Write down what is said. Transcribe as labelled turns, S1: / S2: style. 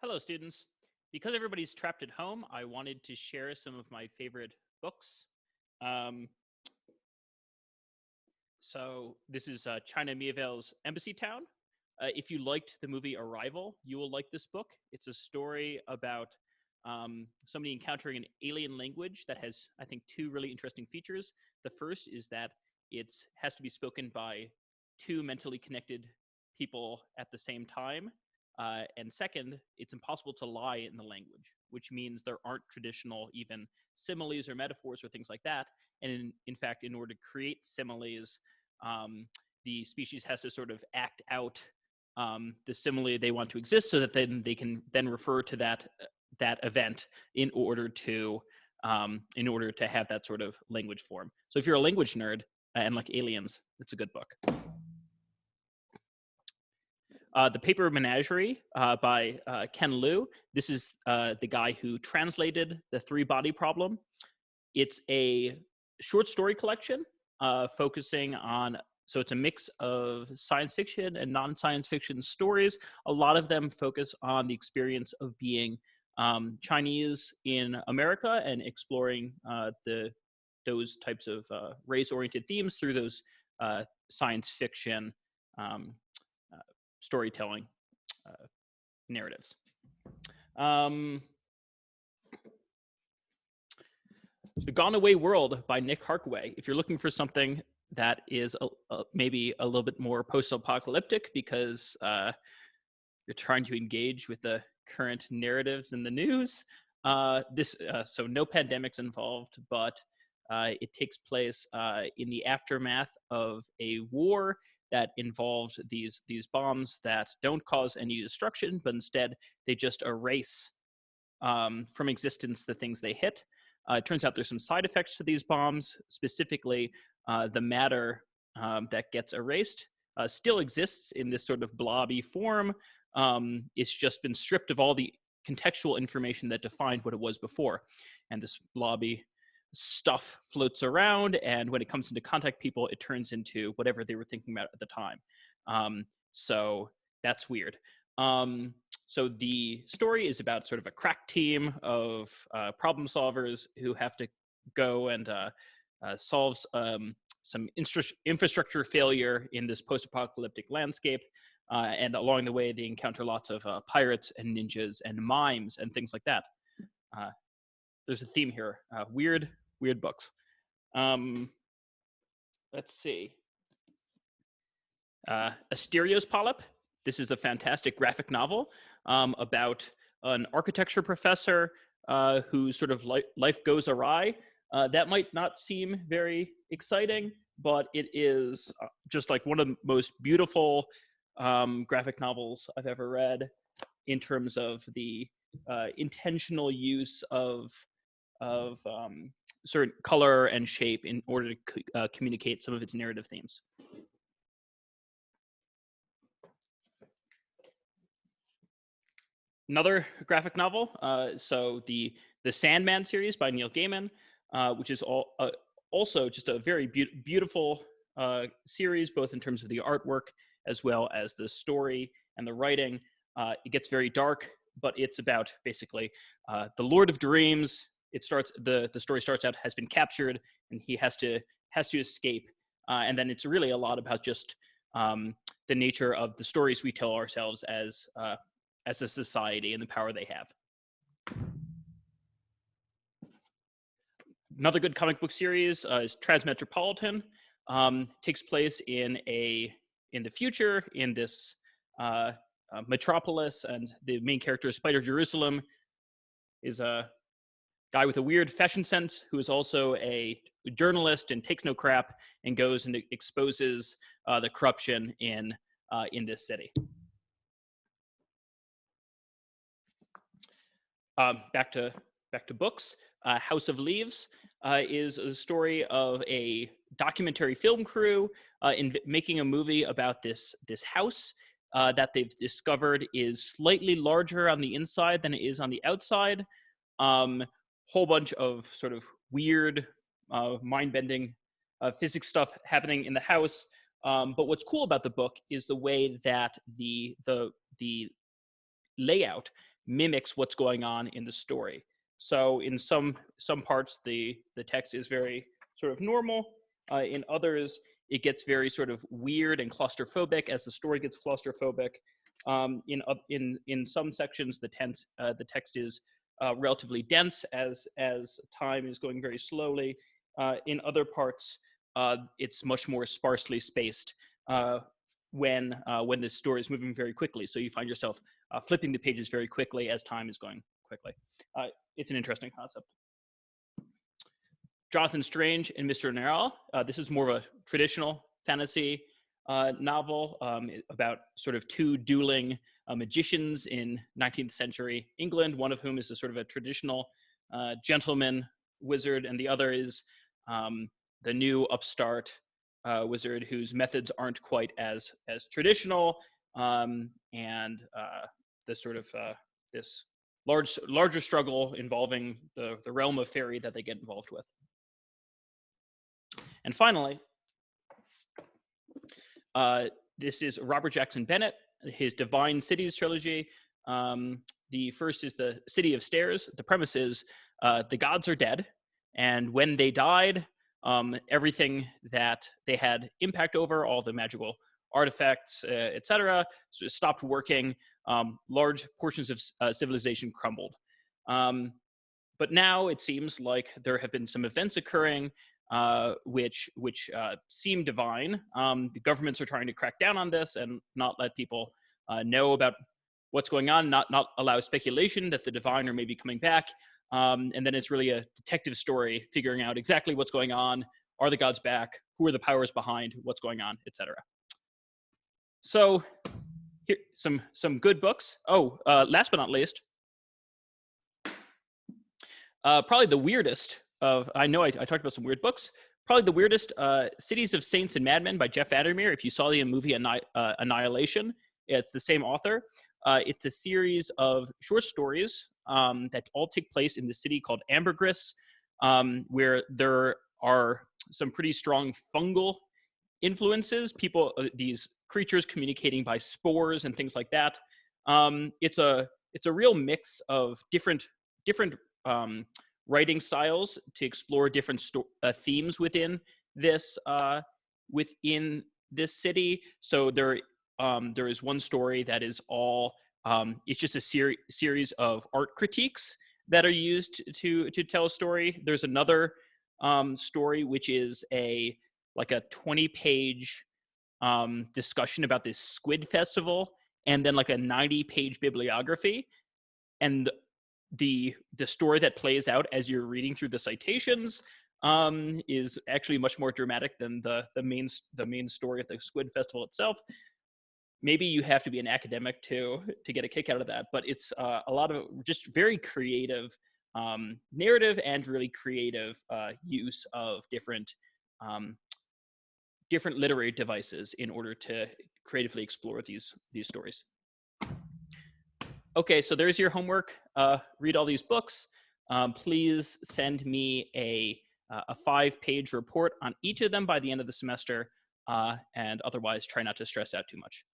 S1: Hello, students. Because everybody's trapped at home, I wanted to share some of my favorite books. Um, so this is China Mieville's Embassytown. If you liked the movie Arrival, you will like this book. It's a story about somebody encountering an alien language that has, I think, two really interesting features. The first is that it has to be spoken by two mentally connected people at the same time. And second, it's impossible to lie in the language, which means there aren't traditional even similes or metaphors or things like that. And in fact, in order to create similes, the species has to sort of act out the simile they want to exist, so that then they can then refer to that event in order to have that sort of language form. So if you're a language nerd and like aliens, it's a good book. The Paper of Menagerie by Ken Liu. This is the guy who translated The Three-Body Problem. It's a short story collection focusing on, so it's a mix of science fiction and non-science fiction stories. A lot of them focus on the experience of being Chinese in America and exploring those types of race-oriented themes through those science fiction storytelling narratives. The Gone Away World by Nick Harkaway. If you're looking for something that is maybe a little bit more post-apocalyptic because you're trying to engage with the current narratives in the news, so no pandemics involved, but it takes place in the aftermath of a war that involves these bombs that don't cause any destruction, but instead they just erase from existence the things they hit. It turns out there's some side effects to these bombs. Specifically, the matter that gets erased still exists in this sort of blobby form. It's just been stripped of all the contextual information that defined what it was before. And this blobby stuff floats around, and when it comes into contact people, it turns into whatever they were thinking about at the time. So that's weird. So the story is about sort of a crack team of problem solvers who have to go and solve some infrastructure failure in this post-apocalyptic landscape. And along the way, they encounter lots of pirates and ninjas and mimes and things like that. There's a theme here. Weird books. Let's see. Asterios Polyp. This is a fantastic graphic novel about an architecture professor whose sort of life goes awry. That might not seem very exciting, but it is just like one of the most beautiful graphic novels I've ever read in terms of the intentional use of certain color and shape in order to communicate some of its narrative themes. Another graphic novel, so the Sandman series by Neil Gaiman, which is also just a very beautiful series, both in terms of the artwork as well as the story and the writing. It gets very dark, but it's about basically the Lord of Dreams. The story starts out, has been captured, and he has to escape, and then it's really a lot about just the nature of the stories we tell ourselves as a society and the power they have. Another good comic book series is Transmetropolitan. Takes place in the future in this metropolis, and the main character, Spider Jerusalem, is a guy with a weird fashion sense who is also a journalist and takes no crap and goes and exposes the corruption in this city. Back to books. House of Leaves is a story of a documentary film crew in making a movie about this house that they've discovered is slightly larger on the inside than it is on the outside. Whole bunch of sort of weird, mind-bending physics stuff happening in the house. But what's cool about the book is the way that the layout mimics what's going on in the story. So in some parts, the text is very sort of normal. In others, it gets very sort of weird and claustrophobic as the story gets claustrophobic. In some sections, the text is relatively dense as time is going very slowly. In other parts, it's much more sparsely spaced when the story is moving very quickly. So you find yourself flipping the pages very quickly as time is going quickly. It's an interesting concept. Jonathan Strange and Mr. Norrell. This is more of a traditional fantasy novel about sort of two dueling magicians in 19th century England, one of whom is a sort of a traditional gentleman wizard, and the other is the new upstart wizard whose methods aren't quite as traditional, and the sort of this larger struggle involving the realm of fairy that they get involved with. And finally, this is Robert Jackson Bennett, his Divine Cities trilogy. The first is the City of Stairs. The premise is the gods are dead, and when they died, everything that they had impact over, all the magical artifacts, etc., stopped working. Large portions of civilization crumbled. But now it seems like there have been some events occurring which seem divine. The governments are trying to crack down on this and not let people know about what's going on, not allow speculation that the divine are maybe coming back. And then it's really a detective story figuring out exactly what's going on. Are the gods back? Who are the powers behind what's going on, etc. So here, some good books. Oh, last but not least, probably the weirdest of, I know I talked about some weird books. Probably the weirdest, Cities of Saints and Madmen by Jeff Vandermeer. If you saw the movie Annihilation, it's the same author. It's a series of short stories that all take place in the city called Ambergris, where there are some pretty strong fungal influences. These creatures communicating by spores and things like that. It's a real mix of different writing styles to explore different themes within this city. So there is one story that is all it's just a series of art critiques that are used to tell a story. There's another story which is a 20-page discussion about this squid festival, and then like a 90-page bibliography. And the story that plays out as you're reading through the citations is actually much more dramatic than the main story of the Squid Festival itself. Maybe you have to be an academic to get a kick out of that, but it's a lot of just very creative narrative and really creative use of different literary devices in order to creatively explore these stories. Okay, so there's your homework. Read all these books. Please send me a 5-page report on each of them by the end of the semester, and otherwise try not to stress out too much.